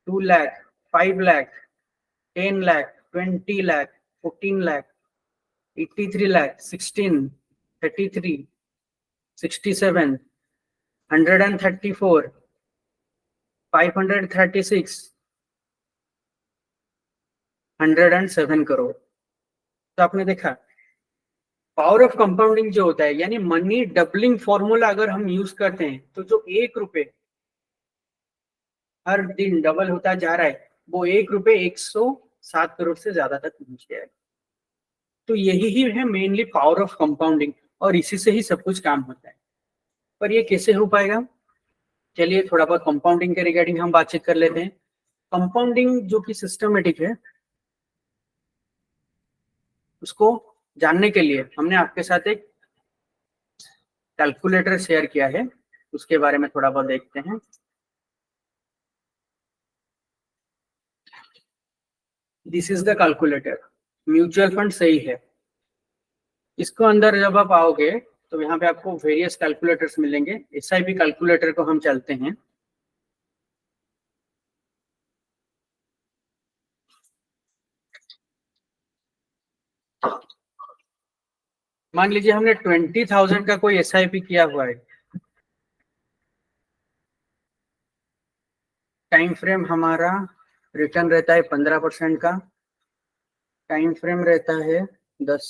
2 lakh, 5 lakh, 10 lakh, 20 lakh, 14 lakh, 83 lakh, 16, 33, 67, 134, 536, 107 crore. तो आपने देखा पावर ऑफ कंपाउंडिंग जो होता है, यानी मनी डबलिंग फॉर्मूला अगर हम यूज करते हैं तो जो 1 रुपए हर दिन डबल होता जा रहा है, वो 1 रुपए 107 करोड़ से ज्यादा तक पहुंच गया है। तो यही ही है मेनली पावर ऑफ कंपाउंडिंग, और इसी से ही सब कुछ काम होता है। पर ये कैसे हो पाएगा, चलिए थोड़ा बहुत कंपाउंडिंग के रिगार्डिंग हम बातचीत कर लेते हैं। कंपाउंडिंग जो कि सिस्टमेटिक है, उसको जानने के लिए हमने आपके साथ एक कैलकुलेटर शेयर किया है, उसके बारे में थोड़ा बहुत देखते हैं। This is the calculator. Mutual fund सही है, इसको अंदर जब आप आओगे तो यहाँ पे आपको वेरियस कैलकुलेटर्स मिलेंगे। एसआईपी कैलकुलेटर को हम चलते हैं। मान लीजिए हमने 20,000 का कोई एसआईपी किया हुआ है। टाइम फ्रेम हमारा रिटर्न रहता है 15% का। टाइम फ्रेम रहता है 10।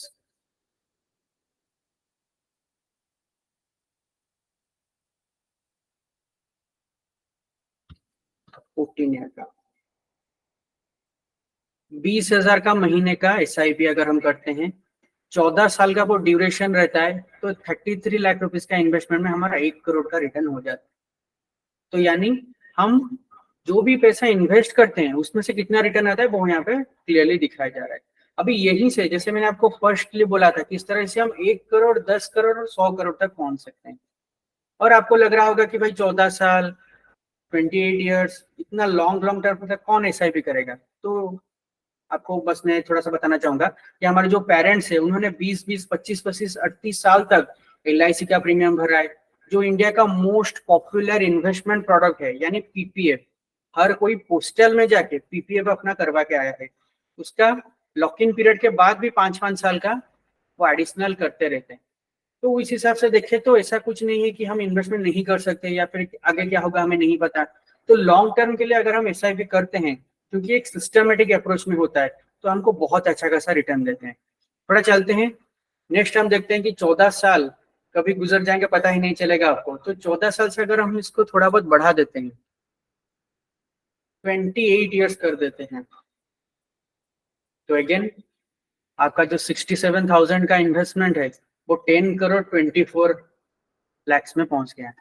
फोर्टीन ईयर का 20,000 का महीने का एसआईपी अगर हम करते हैं, 14 साल का वो ड्यूरेशन रहता है, तो 33 लाख रुपीज का इन्वेस्टमेंट में हमारा 1 करोड़ का रिटर्न हो जाता है। तो यानी हम जो भी पैसा इन्वेस्ट करते हैं उसमें से कितना रिटर्न आता है वो यहाँ पे क्लियरली दिखाया जा रहा है। अभी यहीं से, जैसे मैंने आपको फर्स्टली बोला था, किस तरह से हम 1 करोड़, 10 करोड़ और 100 करोड़ तक पहुंच सकते हैं। और आपको लग रहा होगा कि भाई 14 साल, 28 ईयर्स, इतना लॉन्ग लॉन्ग टर्म तक कौन एसआईपी करेगा। तो आपको बस मैं थोड़ा सा बताना चाहूंगा कि हमारे जो पेरेंट्स है उन्होंने 20-20, 25-25, 38 साल तक एलआईसी का प्रीमियम भरा है, जो इंडिया का मोस्ट पॉपुलर इन्वेस्टमेंट प्रोडक्ट है, यानी पीपीएफ। हर कोई पोस्टल में जाके पीपीएफ अपना करवा के आया है। उसका लॉक इन पीरियड के बाद भी 5-5 साल का वो एडिशनल करते रहते हैं। तो इस हिसाब से देखें तो ऐसा कुछ नहीं है कि हम इन्वेस्टमेंट नहीं कर सकते या फिर आगे क्या होगा हमें नहीं पता। तो लॉन्ग टर्म के लिए अगर हम एसआईपी करते हैं, क्योंकि एक सिस्टमेटिक अप्रोच में होता है, तो हमको बहुत अच्छा खासा रिटर्न देते हैं। थोड़ा चलते हैं, नेक्स्ट हम देखते हैं कि 14 साल कभी गुजर जाएंगे पता ही नहीं चलेगा आपको। तो 14 साल से अगर हम इसको थोड़ा बहुत बढ़ा देते हैं, 28 ईयर्स कर देते हैं, तो अगेन आपका जो 67,000 का इन्वेस्टमेंट है वो 10 करोड़ 24 लाख में पहुंच गया है।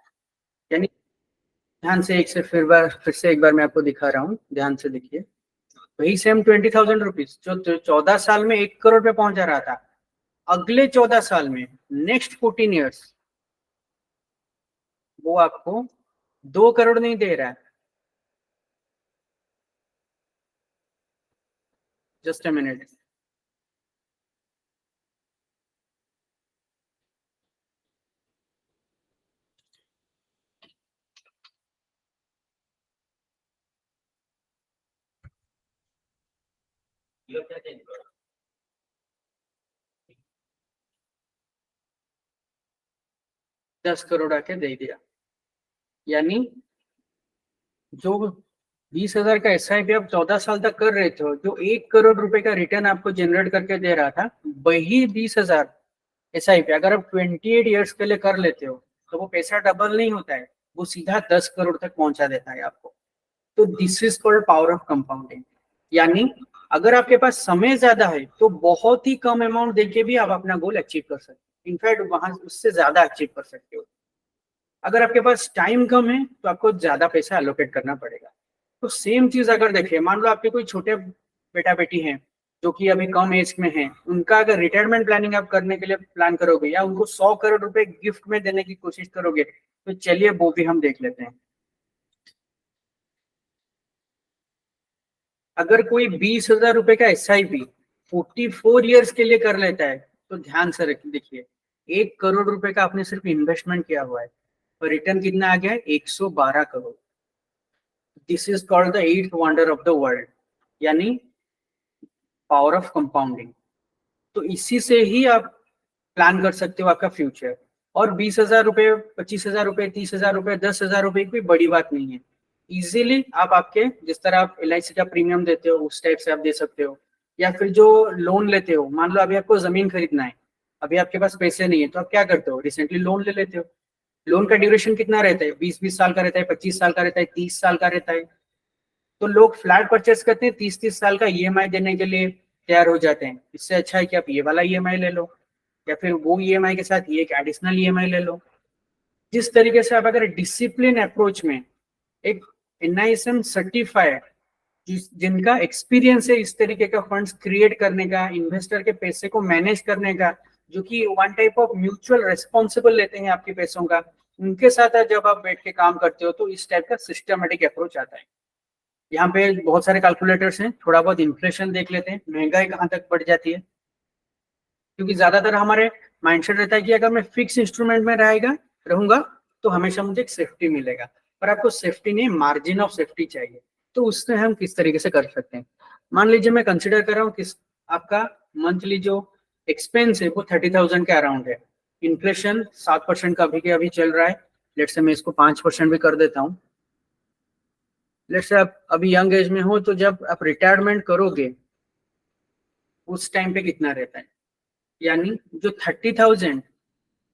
यानी ध्यान से फिर से एक बार मैं आपको दिखा रहा हूँ, ध्यान से देखिए। वही सेम 20,000 रुपीज जो 14 साल में 1 करोड़ पे पहुंचा रहा था, अगले 14 साल में, नेक्स्ट 14 ईयर्स, वो आपको 2 करोड़ नहीं दे रहा है। Just a minute. 10 करोड़ आके दे दिया। यानी जो 20,000 का एसआईपी आप 14 साल तक कर रहे थे, जो 1 करोड़ रुपए का रिटर्न आपको जनरेट करके दे रहा था, वही 20,000 एसआईपी अगर आप 28 ईयर्स के लिए कर लेते हो, तो वो पैसा डबल नहीं होता है, वो सीधा 10 करोड़ तक पहुंचा देता है आपको। तो this is called power of compounding. यानी अगर आपके पास समय ज्यादा है तो बहुत ही कम अमाउंट देके भी आप अपना गोल अचीव कर सकते हो, इनफैक्ट वहां उससे ज्यादा अचीव कर सकते हो। अगर आपके पास टाइम कम है तो आपको ज्यादा पैसा एलोकेट करना पड़ेगा। तो सेम चीज अगर देखें, मान लो आपके कोई छोटे बेटा बेटी हैं जो कि अभी कम एज में हैं, उनका अगर रिटायरमेंट प्लानिंग आप करने के लिए प्लान करोगे या उनको 100 करोड़ रुपए गिफ्ट में देने की कोशिश करोगे, तो चलिए वो भी हम देख लेते हैं। अगर कोई 20,000 रुपए का एसआईपी 44 ईयर्स के लिए कर लेता है, तो ध्यान से रखिए, देखिए 1 करोड़ रुपए का आपने सिर्फ इन्वेस्टमेंट किया हुआ है और रिटर्न कितना आ गया है, 112 crore. This is called the eighth wonder of the world, यानी पावर ऑफ कंपाउंडिंग। तो इसी से ही आप प्लान कर सकते हो आपका फ्यूचर। और 20,000 रुपए, 25,000 रुपए, 30,000 रुपए, 10,000 रुपए कोई बड़ी बात नहीं है। इजीली आप आपके, जिस तरह आप एलआईसी का प्रीमियम देते हो उस टाइप से आप दे सकते हो। या फिर जो लोन लेते हो, मान लो अभी आपको जमीन खरीदना है, अभी आपके पास पैसे नहीं है, तो आप क्या करते हो, रिसेंटली लोन ले लेते हो। लोन का ड्यूरेशन कितना रहता है, 20-20 साल का रहता है, 25 साल का रहता है, 30 साल का रहता है। तो लोग फ्लैट परचेस करते हैं, 30-30 साल का ईएमआई देने के लिए तैयार हो जाते हैं। इससे अच्छा है कि आप ये वाला ईएमआई ले लो, या फिर वो ईएमआई के साथ ये एक एडिशनल ईएमआई ले लो। जिस तरीके से आप अगर डिसिप्लिन अप्रोच में एक एनआईएसएम सर्टिफाइड जिनका एक्सपीरियंस है इस तरीके का फंड्स क्रिएट करने का, इन्वेस्टर के पैसे को मैनेज करने का, जो कि one type of mutual responsible लेते हैं आपके पैसों का, उनके साथ जब आप बैठ के काम करते हो तो इस टाइप का सिस्टमेटिक अप्रोच आता है। यहाँ पे बहुत सारे कैलकुलेटर्स हैं, थोड़ा बहुत इन्फ्लेशन देख लेते हैं, महंगाई कहाँ तक बढ़ जाती है, क्योंकि ज्यादातर हमारे माइंडसेट रहता है कि अगर मैं फिक्स इंस्ट्रूमेंट में रहूंगा तो हमेशा मुझे एक सेफ्टी मिलेगा, पर आपको सेफ्टी नहीं, मार्जिन ऑफ सेफ्टी चाहिए। तो उससे हम किस तरीके से कर सकते हैं, मान लीजिए मैं कंसिडर कर रहा हूँ कि आपका मंथली जो एक्सपेंस है वो 30,000 के अराउंड है, इन्फ्लेशन 7% का अभी के अभी चल रहा है, लेट्स से मैं इसको 5% भी कर देता हूँ। लेट्स से आप अभी यंग एज में हो, तो जब आप रिटायरमेंट करोगे उस टाइम पे कितना रहता है, यानी जो 30,000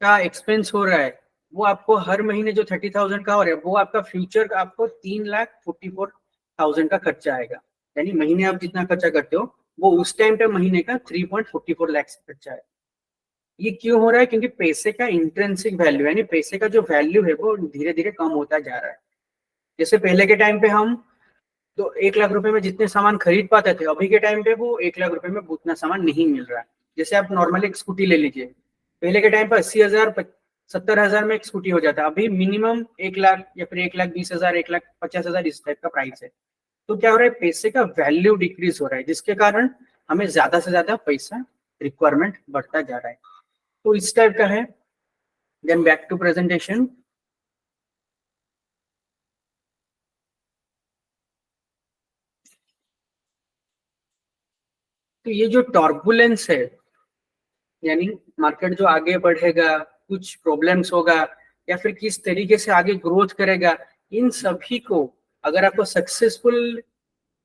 का एक्सपेंस हो रहा है वो आपको हर महीने जो 30,000 का हो रहा है वो आपका फ्यूचर आपको 3,44,000 का खर्चा आएगा, यानी महीने आप जितना खर्चा करते हो वो उस टाइम पे महीने का 3.44 लाख खर्चा है। ये क्यों हो रहा है, क्योंकि पैसे का इंट्रिंसिक वैल्यू यानी पैसे का जो वैल्यू है वो धीरे धीरे कम होता जा रहा है। जैसे पहले के टाइम पे हम तो 1 लाख रुपए में जितने सामान खरीद पाते थे, अभी के टाइम पे वो 1 लाख रुपए में उतना सामान नहीं मिल रहा है। जैसे आप नॉर्मली एक स्कूटी ले लीजिए, पहले के टाइम पर 80,000 70,000 में एक स्कूटी हो जाता है, अभी मिनिमम 1 लाख या फिर 1,20,000 1,50,000 इस टाइप का प्राइस है। तो क्या हो रहा है, पैसे का वैल्यू डिक्रीज हो रहा है, जिसके कारण हमें ज्यादा से ज्यादा पैसा रिक्वायरमेंट बढ़ता जा रहा है। तो इस टाइप का है। Then back to presentation. तो ये जो टर्बुलेंस है, यानी मार्केट जो आगे बढ़ेगा, कुछ प्रॉब्लम्स होगा या फिर किस तरीके से आगे ग्रोथ करेगा, इन सभी को अगर आपको सक्सेसफुल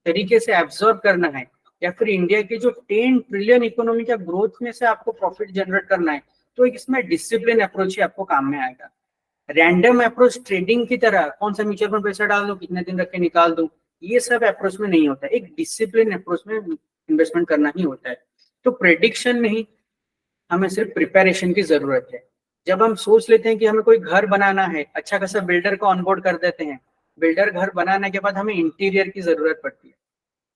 तरीके से एब्जॉर्ब करना है या फिर इंडिया के जो 10 ट्रिलियन इकोनॉमी का ग्रोथ में से आपको प्रॉफिट जनरेट करना है, तो एक इसमें डिसिप्लिन अप्रोच ही आपको काम में आएगा। रैंडम अप्रोच ट्रेडिंग की तरह कौन सा म्यूचुअल फंड पैसा डाल दूं, कितने दिन रख के निकाल दूं, ये सब अप्रोच में नहीं होता, एक डिसिप्लिन अप्रोच में इन्वेस्टमेंट करना ही होता है। तो प्रेडिक्शन नहीं, हमें सिर्फ प्रिपरेशन की जरूरत है। जब हम सोच लेते हैं कि हमें कोई घर बनाना है, अच्छा खासा बिल्डर को ऑनबोर्ड कर देते हैं, बिल्डर घर बनाने के बाद हमें इंटीरियर की जरूरत पड़ती है।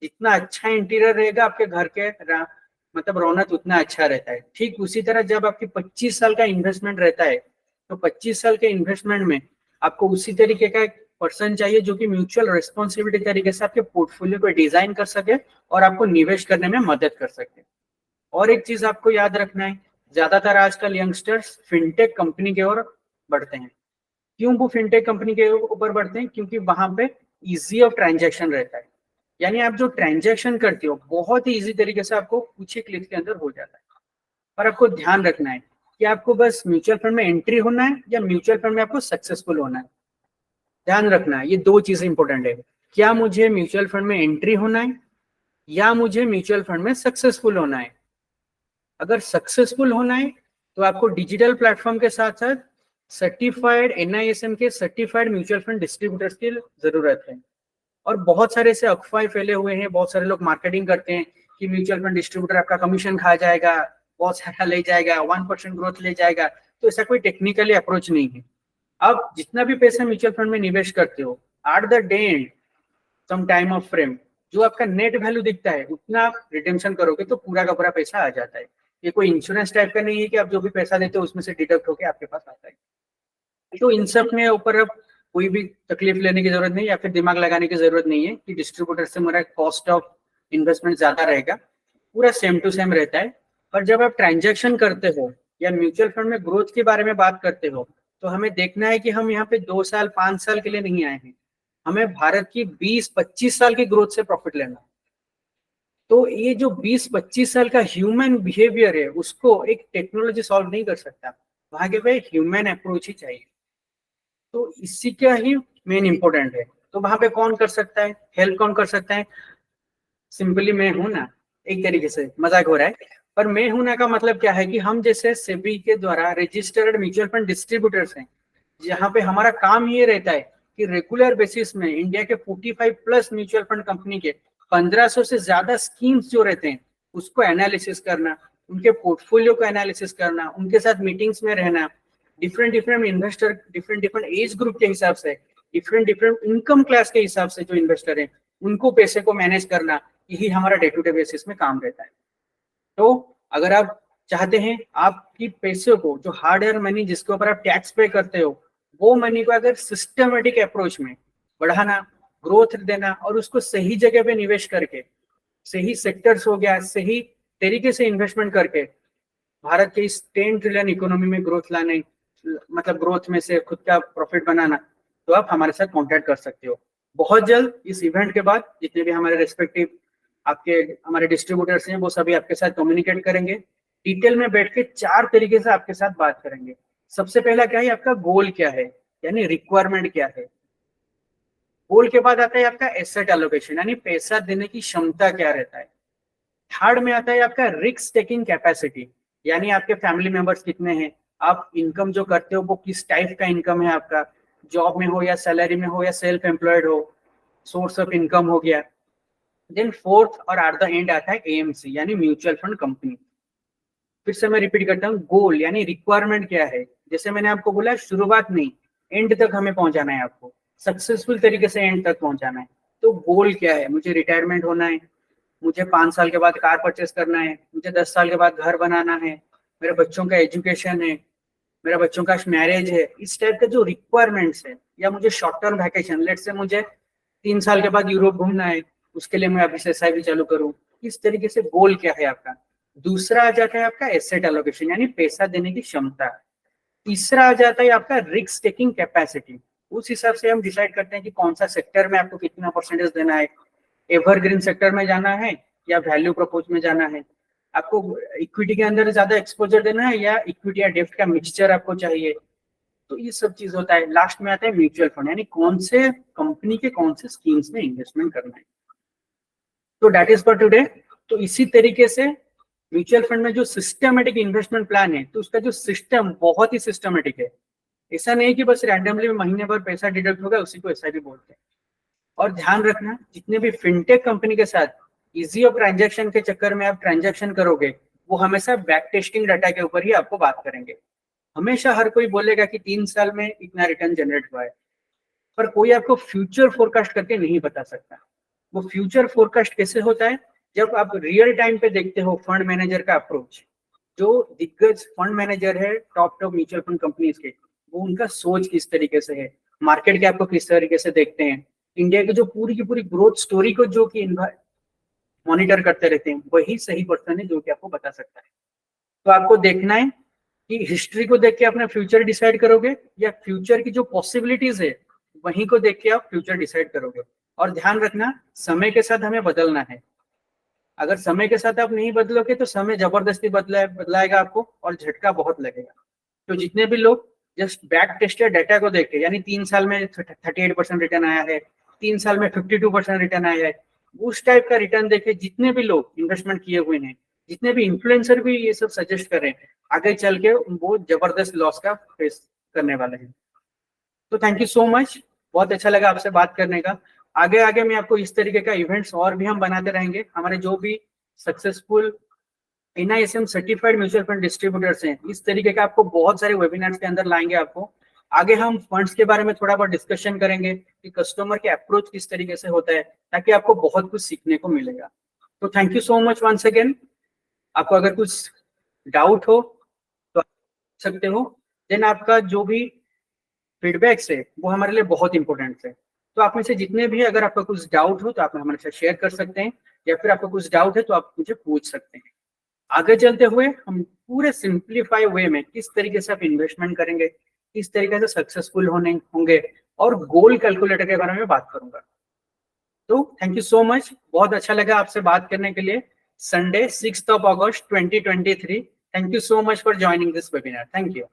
जितना अच्छा इंटीरियर रहेगा आपके घर के मतलब रौनक उतना अच्छा रहता है। ठीक उसी तरह जब आपकी 25 साल का इन्वेस्टमेंट रहता है, तो 25 साल के इन्वेस्टमेंट में आपको उसी तरीके का एक पर्सन चाहिए जो कि म्यूचुअल रिस्पॉन्सिबिलिटी तरीके से आपके पोर्टफोलियो को डिजाइन कर सके और आपको निवेश करने में मदद कर सके। और एक चीज आपको याद रखना है, ज्यादातर आजकल यंगस्टर्स फिनटेक कंपनी की ओर बढ़ते हैं। क्यों वो फिनटेक कंपनी के ऊपर बढ़ते हैं, क्योंकि वहां पे इजी ऑफ ट्रांजैक्शन रहता है, यानी आप जो ट्रांजैक्शन करते हो बहुत ही इजी तरीके से आपको कुछ ही क्लिक के अंदर हो जाता है। पर आपको ध्यान रखना है कि आपको बस म्यूचुअल फंड में एंट्री होना है या म्यूचुअल फंड में आपको सक्सेसफुल होना है। ध्यान रखना है, ये दो चीजें इंपॉर्टेंट है। क्या मुझे म्यूचुअल फंड में एंट्री होना है या मुझे म्यूचुअल फंड में सक्सेसफुल होना है। अगर सक्सेसफुल होना है तो आपको डिजिटल प्लेटफॉर्म के साथ साथ सर्टिफाइड NISM के सर्टिफाइड म्यूचुअल फंड डिस्ट्रीब्यूटर्स की जरूरत है। और बहुत सारे ऐसे अफवाह फैले हुए हैं, बहुत सारे लोग मार्केटिंग करते हैं कि म्यूचुअल फंड डिस्ट्रीब्यूटर आपका कमीशन खा जाएगा, बहुत सारा ले जाएगा, 1% ग्रोथ ले जाएगा। तो ऐसा कोई टेक्निकली अप्रोच नहीं है। आप जितना भी पैसा म्यूचुअल फंड में निवेश करते हो, at the end some time of frame जो आपका नेट वैल्यू दिखता है उतना आप रिडेम्पशन करोगे तो पूरा का पूरा पैसा आ जाता है। ये कोई इंश्योरेंस टाइप का नहीं है कि आप जो भी पैसा देते हो उसमें से डिडक्ट होकर आपके पास आता है। तो इन सब में ऊपर अब कोई भी तकलीफ लेने की जरूरत नहीं या फिर दिमाग लगाने की जरूरत नहीं है कि डिस्ट्रीब्यूटर से मेरा कॉस्ट ऑफ इन्वेस्टमेंट ज्यादा रहेगा, पूरा सेम टू सेम रहता है। पर जब आप ट्रांजैक्शन करते हो या म्यूचुअल फंड में ग्रोथ के बारे में बात करते हो, तो हमें देखना है कि हम यहाँ पे 2 साल 5 साल के लिए नहीं आए हैं, हमें भारत की 20-25 साल की ग्रोथ से प्रॉफिट लेना है। तो ये जो 20-25 साल का ह्यूमन बिहेवियर है उसको एक टेक्नोलॉजी सॉल्व नहीं कर सकता, वहां के पे ह्यूमन अप्रोच ही चाहिए। तो इसी का ही मेन इंपॉर्टेंट है। तो वहां पे कौन कर सकता है, हेल्प कौन कर सकता है, सिंपली मैं हूं ना। एक तरीके से मजाक हो रहा है, पर मैं हूं ना का मतलब क्या है कि हम जैसे सेबी के द्वारा रजिस्टर्ड म्यूचुअल फंड डिस्ट्रीब्यूटर्स हैं, जहाँ पे हमारा काम ये रहता है कि रेगुलर बेसिस में इंडिया के 45 प्लस म्यूचुअल फंड कंपनी के 1500 से ज्यादा स्कीम्स जो रहते हैं उसको एनालिसिस करना, उनके पोर्टफोलियो को एनालिसिस करना, उनके साथ मीटिंग्स में रहना, different different investor different different age group के हिसाब से, डिफरेंट डिफरेंट इनकम क्लास के हिसाब से जो इन्वेस्टर है उनको पैसे को मैनेज करना, यही हमारा डे टू डे बेसिस में काम रहता है। तो अगर आप चाहते हैं आपकी पैसे को, जो हार्ड अर्न मनी जिसके ऊपर आप टैक्स पे करते हो, वो मनी को अगर सिस्टमेटिक अप्रोच में बढ़ाना, ग्रोथ देना और उसको सही जगह पे निवेश करके, सही सेक्टर्स हो गया, सही तरीके से इन्वेस्टमेंट करके भारत के इस 10 ट्रिलियन इकोनॉमी में ग्रोथ लाने, मतलब ग्रोथ में से खुद का प्रॉफिट बनाना, तो आप हमारे साथ कांटेक्ट कर सकते हो। बहुत जल्द इस इवेंट के बाद जितने भी हमारे रेस्पेक्टिव आपके हमारे डिस्ट्रीब्यूटर्स हैं वो सभी आपके साथ कम्युनिकेट करेंगे, डिटेल में बैठ के 4 तरीके से आपके साथ बात करेंगे। सबसे पहला क्या है, आपका गोल क्या है, यानी रिक्वायरमेंट क्या है। गोल के बाद आता है आपका एसेट एलोकेशन, यानी पैसा देने की क्षमता क्या रहता है। थर्ड में आता है आपका रिस्क टेकिंग कैपेसिटी, यानी आपके फैमिली मेंबर्स कितने हैं, आप इनकम जो करते हो वो किस टाइप का इनकम है, आपका जॉब में हो या सैलरी में हो या सेल्फ एम्प्लॉयड हो, सोर्स ऑफ इनकम हो गया। देन फोर्थ और एट द एंड आता है एएमसी, यानी म्यूचुअल फंड कंपनी। फिर से मैं रिपीट करता हूँ, गोल यानी रिक्वायरमेंट क्या है, जैसे मैंने आपको बोला शुरुआत नहीं, एंड तक हमें पहुंचाना है, आपको सक्सेसफुल तरीके से एंड तक पहुंचाना है। तो गोल क्या है, मुझे रिटायरमेंट होना है, मुझे 5 साल के बाद कार परचेस करना है, मुझे 10 साल के बाद घर बनाना है, मेरे बच्चों का एजुकेशन है, मेरा बच्चों का मैरिज है, इस टाइप के जो रिक्वायरमेंट्स है। या मुझे शॉर्ट टर्म वैकेशन, लेट से मुझे 3 साल के बाद यूरोप घूमना है, उसके लिए मैं अभी से एसआईपी चालू करूं, इस तरीके से गोल क्या है आपका। दूसरा आ जाता है आपका एसेट एलोकेशन, यानी पैसा देने की क्षमता। तीसरा आ जाता है आपका रिस्क टेकिंग कैपेसिटी, उस हिसाब से हम डिसाइड करते हैं कि कौन सा सेक्टर में आपको कितना परसेंटेज देना है, एवरग्रीन सेक्टर में जाना है या वैल्यू प्रपोज में जाना है, आपको इक्विटी के अंदर ज्यादा एक्सपोजर देना है या इक्विटी या डेब्ट का मिक्सचर आपको चाहिए। तो ये सब चीज होता है। लास्ट में आता है म्यूचुअल फंड, यानी कौन से कंपनी के कौन से स्कीम्स में इन्वेस्टमेंट करना है। तो दैट इज फॉर टुडे। तो इसी तरीके से म्यूचुअल फंड में जो सिस्टमेटिक इन्वेस्टमेंट प्लान है, तो उसका जो सिस्टम बहुत ही सिस्टमेटिक है। ऐसा नहीं कि बस रैंडमली महीने भर पैसा डिडक्ट होगा उसी को एसआईपी बोलते हैं। और ध्यान रखना, जितने भी फिनटेक कंपनी के साथ इजी ऑफ ट्रांजैक्शन के चक्कर में आप ट्रांजैक्शन करोगे, वो हमेशा बैक टेस्टिंग डाटा के ऊपर ही आपको बात करेंगे। हमेशा हर कोई बोलेगा कि 3 साल में इतना रिटर्न जनरेट हुआ है, पर कोई आपको फ्यूचर फोरकास्ट करके नहीं बता सकता। वो फ्यूचर फोरकास्ट कैसे होता है, जब आप रियल टाइम पे देखते हो फंड मैनेजर का अप्रोच। जो दिग्गज फंड मैनेजर है टॉप म्यूचुअल फंड कंपनीज के, वो उनका सोच किस तरीके से है, मार्केट के आपको किस तरीके से देखते हैं, इंडिया की जो पूरी की पूरी ग्रोथ स्टोरी को जो कि मॉनिटर करते रहते हैं, वही सही पर्सन है जो कि आपको बता सकता है। तो आपको देखना है कि हिस्ट्री को देख के अपना फ्यूचर डिसाइड करोगे या फ्यूचर की जो पॉसिबिलिटीज है वहीं को देख के आप फ्यूचर डिसाइड करोगे। और ध्यान रखना, समय के साथ हमें बदलना है। अगर समय के साथ आप नहीं बदलोगे तो समय जबरदस्ती बदलाएगा आपको और झटका बहुत लगेगा। तो जितने भी लोग जस्ट बैक टेस्टेड डाटा को देख के, यानी 3 साल में 38% रिटर्न आया है, 3 साल में 52% रिटर्न आया है, उस टाइप का रिटर्न देखे जितने भी लोग इन्वेस्टमेंट किए हुए हैं, जितने भी इन्फ्लुएंसर भी ये सब सजेस्ट कर रहे हैं, आगे चल के वो जबरदस्त लॉस का फेस करने वाले हैं। तो थैंक यू सो मच, बहुत अच्छा लगा आपसे बात करने का। आगे आगे मैं आपको इस तरीके का इवेंट्स और भी हम बनाते रहेंगे। हमारे जो भी successful NISM certified mutual fund distributors हैं, इस तरीके का आपको बहुत सारे वेबिनार्स के अंदर लाएंगे। आपको आगे हम फंड्स के बारे में थोड़ा बहुत डिस्कशन करेंगे कि कस्टमर के अप्रोच किस तरीके से होता है, ताकि आपको बहुत कुछ सीखने को मिलेगा। तो thank you so much once again. आपको अगर कुछ डाउट हो तो आप पूछ सकते हो। देन आपका जो भी फीडबैक्स है वो हमारे लिए बहुत इंपॉर्टेंट है। तो आप में से जितने भी, अगर आपका कुछ डाउट हो तो आप हमारे साथ शेयर कर सकते हैं, या फिर आपका कुछ डाउट है तो आप मुझे पूछ सकते हैं। आगे चलते हुए हम पूरे सिंप्लीफाई वे में किस तरीके से आप इन्वेस्टमेंट करेंगे, किस तरीके से सक्सेसफुल होंगे, और गोल कैलकुलेटर के बारे में बात करूंगा। तो थैंक यू सो मच, बहुत अच्छा लगा आपसे बात करने के लिए। Sunday 6 August 2023। Thank you so much for joining this webinar. Thank you.